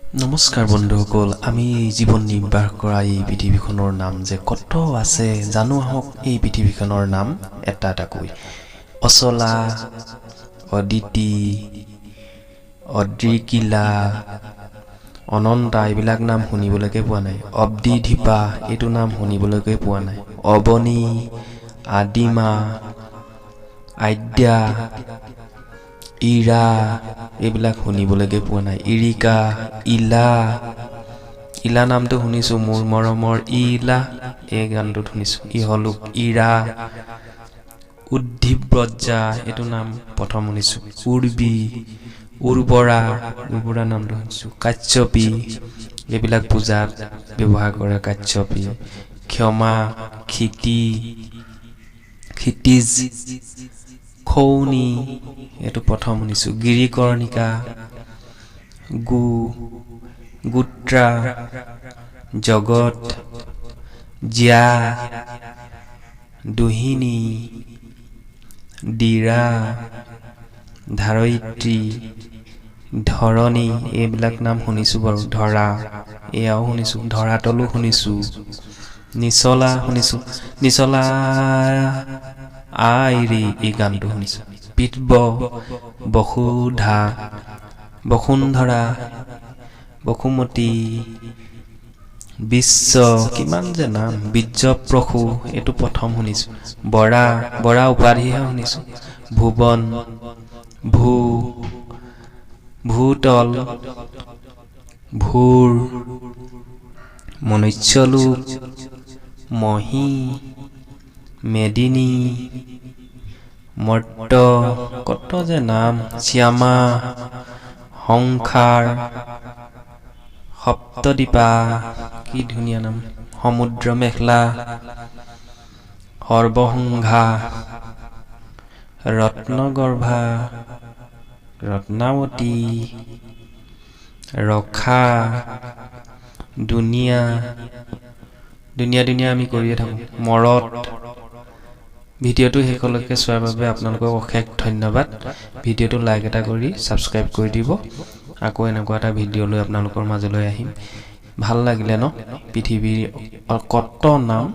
নমস্কাৰ বন্ধুসকল, আমি জীৱন নিৰ্বাহ কৰা এই পৃথিৱীখনৰ নাম যে কত আছে জানো আহক। এই পৃথিৱীখনৰ নাম এটা এটাকৈ অচলা, অদিতি, অদ্ৰিকিলা, অনন্তা এইবিলাক নাম শুনিবলৈকে পোৱা নাই। অব্দিধিপা এইটো নাম শুনিবলৈকে পোৱা নাই। অৱনী, আদিমা, আদ্যা, ইৰা এইবিলাক শুনিবলৈকে পোৱা নাই। ইৰিকা, ইলা নামটো শুনিছো। মোৰ মৰমৰ ইলা এই গানটোত শুনিছো। ইহলোক, ইৰা, উদ্ধিব্ৰজা এইটো নাম প্ৰথম শুনিছো। উৰ্বী, উৰ্বৰা নামটো শুনিছো। কাশ্যপী এইবিলাক পূজাত ব্যৱহাৰ কৰে। কাশ্যপী, ক্ষমা, ক্ষিতি, ক্ষিতিজ, খৌনি এইটো প্ৰথম শুনিছো। গিৰিকৰ্ণিকা, গোত্ৰা, জগত, জিয়া, দুহিনী, দীৰা, ধাৰয়িত্ৰী, ধৰণী এইবিলাক নাম শুনিছো বাৰু। ধৰা এয়াও শুনিছো। ধৰাতলো শুনিছো। নিচলা শুনিছো। নিচলা আইৰি এই গানটো শুনিছো। পিতব, বসুধা, বসুন্ধৰা, বসুমতী, বিশ্ব কিমান যে নাম। বীৰ্যপ্ৰসূ এইটো প্ৰথম শুনিছো। বৰা উপাধিহে শুনিছো। ভুৱন, ভূতল, ভূৰ, মনুষ্যলোক, মহী, মেদিনী, মৰ্ত কত যে নাম। শ্যামা, সংসাৰ, সপ্তদীপা কি ধুনীয়া নাম। সমুদ্ৰ মেখলা, সৰ্বসংঘা, ৰত্নগৰ্ভা, ৰত্নাৱতী, ৰখা, দুনিয়া আমি কৰিয়ে থাকো। মৰত। ভিডিঅ'টো শেষলৈকে চোৱাৰ বাবে আপোনালোকক অশেষ ধন্যবাদ। ভিডিঅ'টো লাইক এটা কৰি ছাবস্ক্ৰাইব কৰি দিব। আকৌ এনেকুৱা এটা ভিডিঅ' লৈ আপোনালোকৰ মাজলৈ আহিম। ভাল লাগিলে ন? পৃথিৱীৰ কত নাম